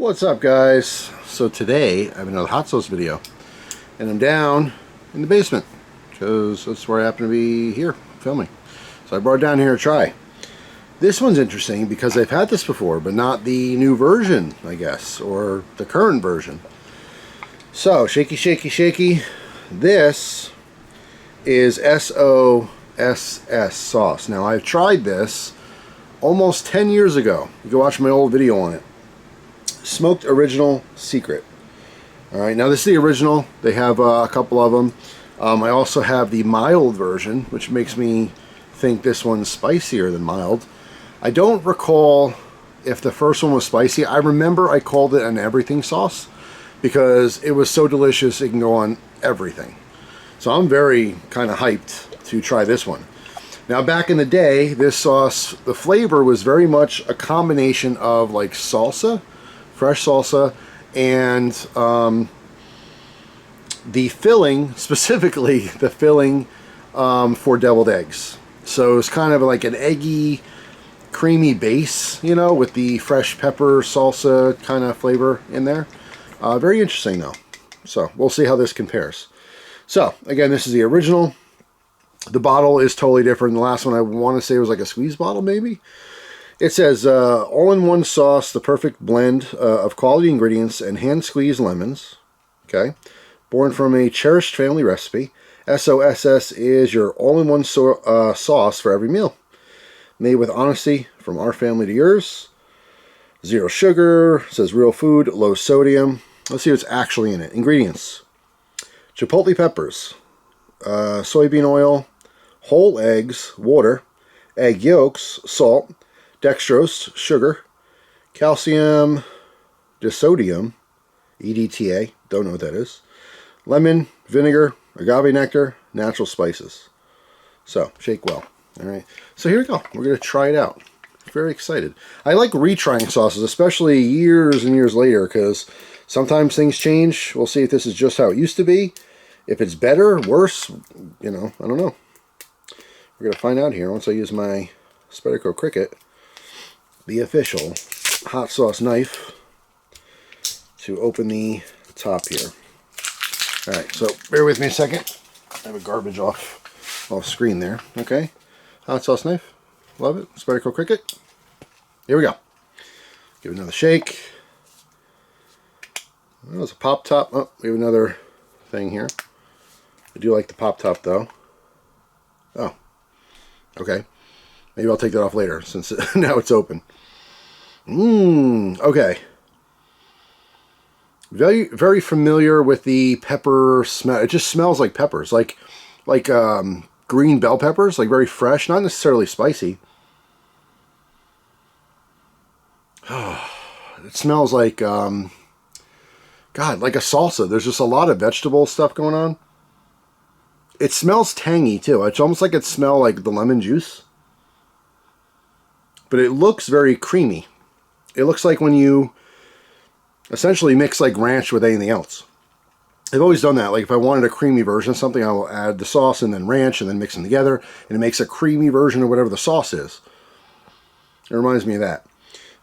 What's up, guys? So today I have another hot sauce video, and I'm down in the basement because that's where I happen to be here filming. So I brought it down here to try. This one's interesting because I've had this before, but not the new version, I guess, or the current version. So shaky, shaky, shaky. This is SOSS. Now I've tried this almost 10 years ago. You can watch my old video on it. Smoked Original Secret. Alright, now this is the original. They have a couple of them. I also have the mild version, which makes me think this one's spicier than mild. I don't recall if the first one was spicy. I remember I called it an everything sauce because it was so delicious it can go on everything. So I'm very kind of hyped to try this one. Now back in the day, this sauce, the flavor was very much a combination of like salsa, fresh salsa, and the filling, specifically the filling for deviled eggs. So it's kind of like an eggy, creamy base, you know, with the fresh pepper salsa kind of flavor in there. Very interesting though. So we'll see how this compares. So again, this is the original. The bottle is totally different. The last one I want to say was like a squeeze bottle maybe. It says, all-in-one sauce, the perfect blend of quality ingredients and hand-squeezed lemons. Okay. Born from a cherished family recipe, SOSS is your all-in-one sauce for every meal. Made with honesty from our family to yours. Zero sugar, says real food, low sodium. Let's see what's actually in it. Ingredients. Chipotle peppers, soybean oil, whole eggs, water, egg yolks, salt, dextrose, sugar, calcium, disodium, EDTA, don't know what that is, lemon, vinegar, agave nectar, natural spices. So, shake well. Alright, so here we go. We're going to try it out. Very excited. I like retrying sauces, especially years and years later, because sometimes things change. We'll see if this is just how it used to be. If it's better, worse, you know, I don't know. We're going to find out here once I use my Spyderco Cricut, the official hot sauce knife, to open the top here. Alright, so bear with me a second. I have a garbage off screen there. Okay, hot sauce knife. Love it. Spyderco Cricut. Here we go. Give it another shake. Well, it's a pop top. Oh, we have another thing here. I do like the pop top though. Oh, okay. Maybe I'll take that off later since now it's open. Okay. Very, very familiar with the pepper smell. It just smells like peppers, like green bell peppers, like very fresh, not necessarily spicy. It smells like, God, like a salsa. There's just a lot of vegetable stuff going on. It smells tangy too. It's almost like it smells like the lemon juice. But it looks very creamy. It looks like when you essentially mix like ranch with anything else. I've always done that. Like if I wanted a creamy version of something, I will add the sauce and then ranch and then mix them together. And it makes a creamy version of whatever the sauce is. It reminds me of that.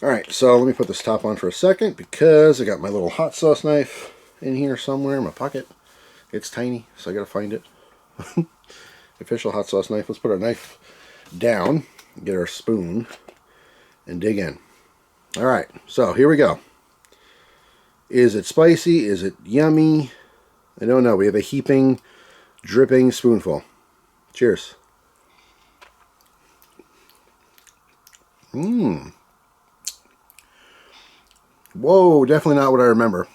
Alright, so let me put this top on for a second because I got my little hot sauce knife in here somewhere in my pocket. It's tiny, so I gotta find it. Official hot sauce knife. Let's put our knife down, get our spoon, and dig in. Alright, so here we go. Is it spicy? Is it yummy? I don't know. We have a heaping, dripping spoonful. Cheers. Whoa, definitely not what I remember.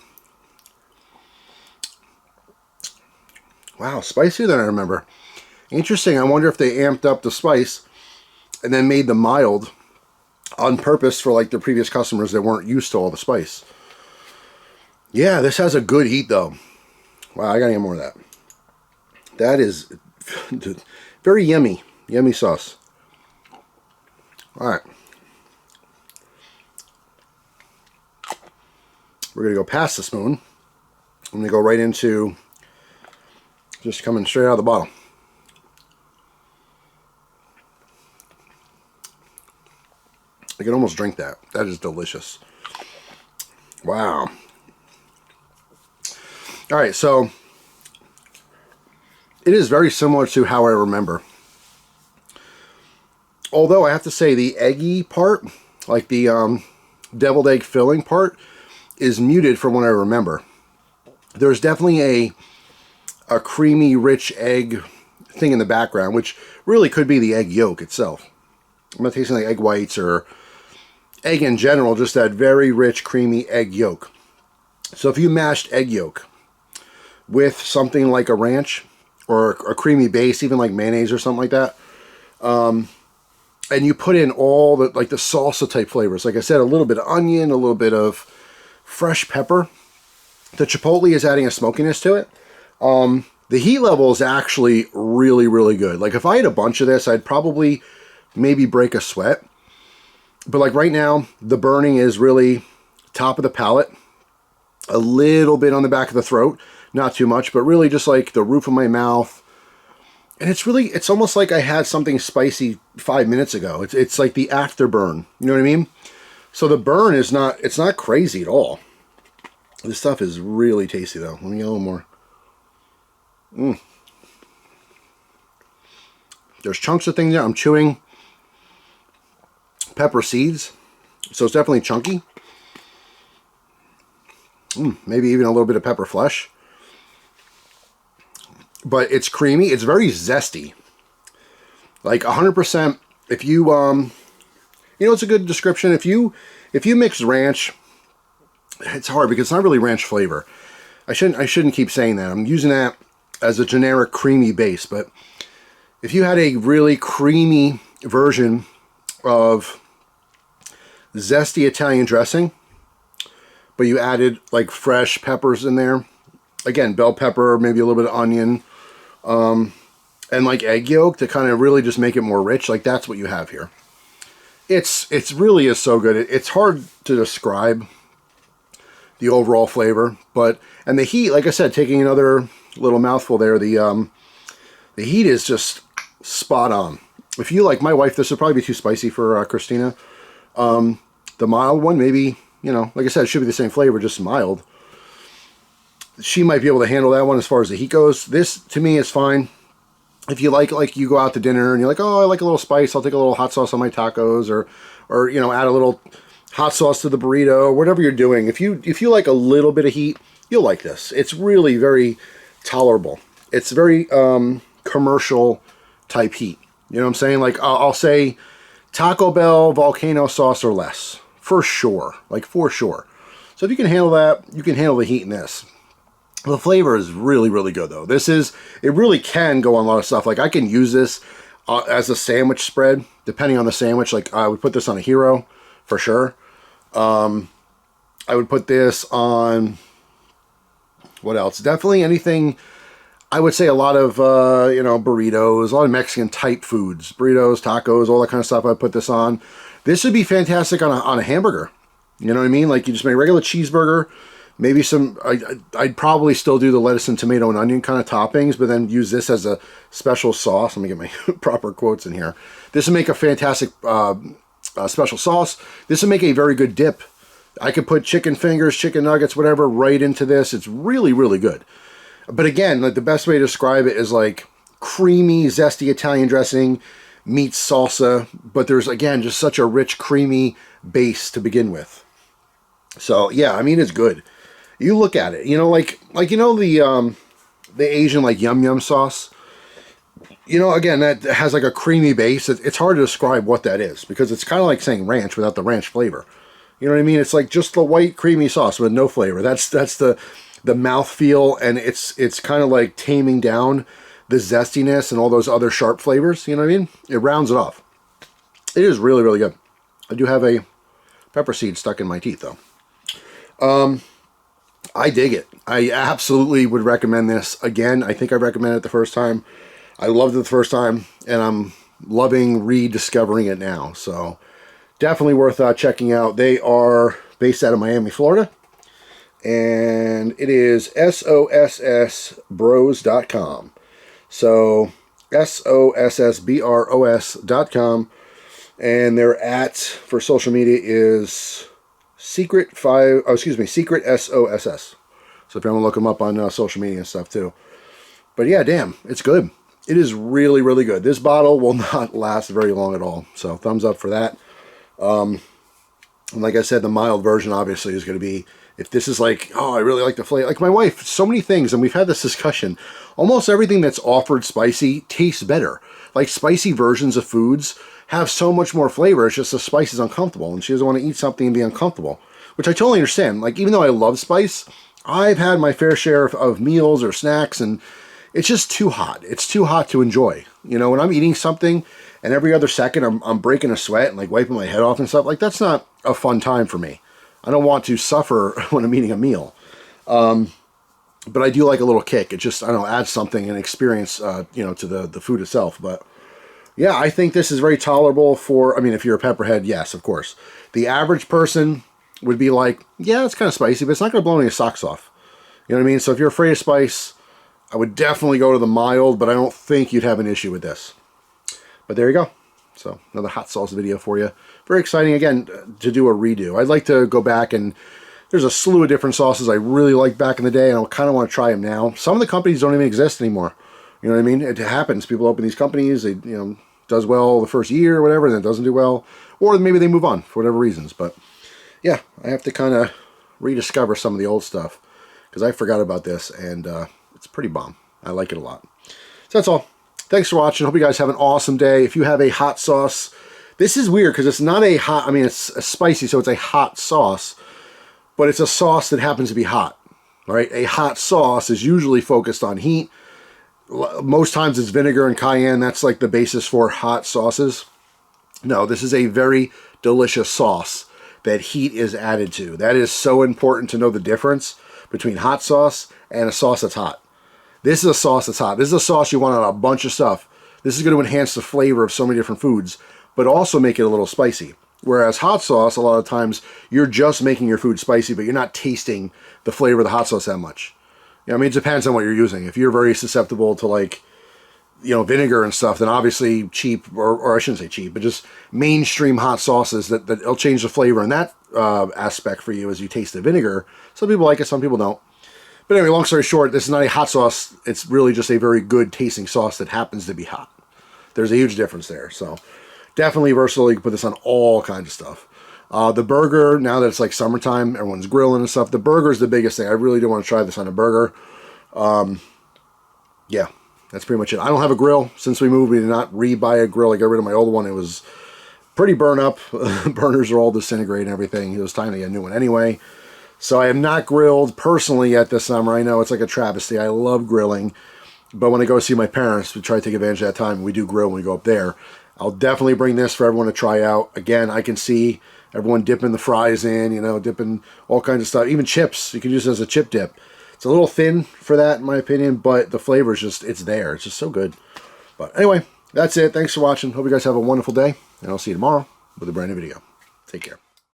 Wow, spicier than I remember. Interesting. I wonder if they amped up the spice and then made the mild on purpose for like the previous customers that weren't used to all the spice. Yeah, this has a good heat though. Wow, I gotta get more of that. That is very yummy. Yummy sauce. Alright. We're gonna go past the spoon. I'm gonna go right into just coming straight out of the bottle. I can almost drink that. That is delicious. Wow. All right, so it is very similar to how I remember. Although I have to say the eggy part, like the deviled egg filling part, is muted from what I remember. There's definitely a creamy, rich egg thing in the background, which really could be the egg yolk itself. I'm not tasting like egg whites or egg in general, just that very rich, creamy egg yolk. So if you mashed egg yolk with something like a ranch or a creamy base, even like mayonnaise or something like that, and you put in all the like the salsa type flavors, like I said, a little bit of onion, a little bit of fresh pepper. The chipotle is adding a smokiness to it. The heat level is actually really, really good. Like if I had a bunch of this, I'd probably maybe break a sweat. But like right now, the burning is really top of the palate, a little bit on the back of the throat, not too much, but really just like the roof of my mouth. And it's almost like I had something spicy 5 minutes ago. It's like the afterburn, you know what I mean? So the burn is it's not crazy at all. This stuff is really tasty though. Let me get a little more. There's chunks of things there. I'm chewing pepper seeds, so it's definitely chunky. Maybe even a little bit of pepper flesh. But it's creamy. It's very zesty. Like 100%. If you, you know, it's a good description. If you mix ranch, it's hard because it's not really ranch flavor. I shouldn't keep saying that. I'm using that as a generic creamy base. But if you had a really creamy version of zesty Italian dressing, but you added like fresh peppers in there, again, bell pepper, maybe a little bit of onion, and like egg yolk to kind of really just make it more rich, like that's what you have here. It's really is so good. It's hard to describe the overall flavor, and the heat, like I said, taking another little mouthful there, the heat is just spot on. If you like my wife, this would probably be too spicy for Christina. The mild one, maybe, you know, like I said, it should be the same flavor, just mild. She might be able to handle that one as far as the heat goes. This, to me, is fine. If you like you go out to dinner and you're like, oh, I like a little spice, I'll take a little hot sauce on my tacos, or you know, add a little hot sauce to the burrito, whatever you're doing. If you like a little bit of heat, you'll like this. It's really very tolerable. It's very commercial type heat. You know what I'm saying? Like I'll say Taco Bell volcano sauce or less, for sure. Like for sure. So if you can handle that, you can handle the heat in this. The flavor is really, really good though. It really can go on a lot of stuff. Like I can use this as a sandwich spread, depending on the sandwich. Like I would put this on a hero, for sure. I would put this on, what else? Definitely anything. I would say a lot of, you know, burritos, a lot of Mexican type foods, burritos, tacos, all that kind of stuff. I'd put this on. This would be fantastic on a hamburger. You know what I mean? Like you just make a regular cheeseburger, maybe some, I'd probably still do the lettuce and tomato and onion kind of toppings, but then use this as a special sauce. Let me get my proper quotes in here. This would make a fantastic special sauce. This would make a very good dip. I could put chicken fingers, chicken nuggets, whatever, right into this. It's really, really good. But again, like the best way to describe it is like creamy, zesty Italian dressing meets salsa, but there's, again, just such a rich, creamy base to begin with. So yeah, I mean, it's good. You look at it, you know, like you know the Asian like yum yum sauce. You know, again, that has like a creamy base. It's hard to describe what that is because it's kind of like saying ranch without the ranch flavor. You know what I mean? It's like just the white creamy sauce with no flavor. That's the mouthfeel, and it's kind of like taming down the zestiness and all those other sharp flavors. You know what I mean? It rounds it off. It is really, really good. I do have a pepper seed stuck in my teeth though. I dig it. I absolutely would recommend this again. I think I recommended it the first time. I loved it the first time, and I'm loving rediscovering it now. So definitely worth checking out. They are based out of Miami, Florida, and it is SOSSbros.com. So SOSSbros.com, and their @ for social media is Secret SOSS. So if you want to look them up on social media and stuff too. But yeah, damn, it's good. It is really, really good. This bottle will not last very long at all. So thumbs up for that. And like I said, the mild version obviously is going to be, if this is like, oh, I really like the flavor. Like my wife, so many things, and we've had this discussion, almost everything that's offered spicy tastes better. Like spicy versions of foods have so much more flavor. It's just the spice is uncomfortable, and she doesn't want to eat something and be uncomfortable, which I totally understand. Like, even though I love spice, I've had my fair share of meals or snacks, and it's just too hot. It's too hot to enjoy. You know, when I'm eating something and every other second I'm breaking a sweat and like wiping my head off and stuff, like that's not a fun time for me. I don't want to suffer when I'm eating a meal. But I do like a little kick. It just, I don't know, adds something and experience, you know, to the food itself. But yeah, I think this is very tolerable for, I mean, if you're a pepperhead, yes, of course. The average person would be like, yeah, it's kind of spicy, but it's not going to blow any socks off. You know what I mean? So if you're afraid of spice, I would definitely go to the mild, but I don't think you'd have an issue with this. But there you go. So another hot sauce video for you. Very exciting, again, to do a redo. I'd like to go back, and there's a slew of different sauces I really liked back in the day, and I kind of want to try them now. Some of the companies don't even exist anymore. You know what I mean? It happens. People open these companies, they, you know, does well the first year or whatever, and then it doesn't do well. Or maybe they move on for whatever reasons. But yeah, I have to kind of rediscover some of the old stuff because I forgot about this, and it's pretty bomb. I like it a lot. So that's all. Thanks for watching. Hope you guys have an awesome day. If you have a hot sauce, this is weird because it's not a hot, I mean, it's a spicy, so it's a hot sauce, but it's a sauce that happens to be hot, right? A hot sauce is usually focused on heat. Most times it's vinegar and cayenne. That's like the basis for hot sauces. No, this is a very delicious sauce that heat is added to. That is so important to know the difference between hot sauce and a sauce that's hot. This is a sauce that's hot. This is a sauce you want on a bunch of stuff. This is going to enhance the flavor of so many different foods, but also make it a little spicy. Whereas hot sauce, a lot of times, you're just making your food spicy, but you're not tasting the flavor of the hot sauce that much. You know, I mean, it depends on what you're using. If you're very susceptible to, like, you know, vinegar and stuff, then obviously cheap, or I shouldn't say cheap, but just mainstream hot sauces that'll change the flavor in that aspect for you as you taste the vinegar. Some people like it, some people don't. But anyway, long story short, this is not a hot sauce. It's really just a very good tasting sauce that happens to be hot. There's a huge difference there. So definitely versatile. You can put this on all kinds of stuff. The burger, now that it's like summertime, everyone's grilling and stuff. The burger is the biggest thing. I really do want to try this on a burger. Yeah, that's pretty much it. I don't have a grill. Since we moved, we did not re-buy a grill. I got rid of my old one. It was pretty burn up. Burners are all disintegrated and everything. It was time to get a new one anyway. So I have not grilled personally yet this summer. I know it's like a travesty. I love grilling. But when I go see my parents, we try to take advantage of that time. We do grill when we go up there. I'll definitely bring this for everyone to try out. Again, I can see everyone dipping the fries in, you know, dipping all kinds of stuff. Even chips. You can use it as a chip dip. It's a little thin for that, in my opinion, but the flavor is just, it's there. It's just so good. But anyway, that's it. Thanks for watching. Hope you guys have a wonderful day, and I'll see you tomorrow with a brand new video. Take care.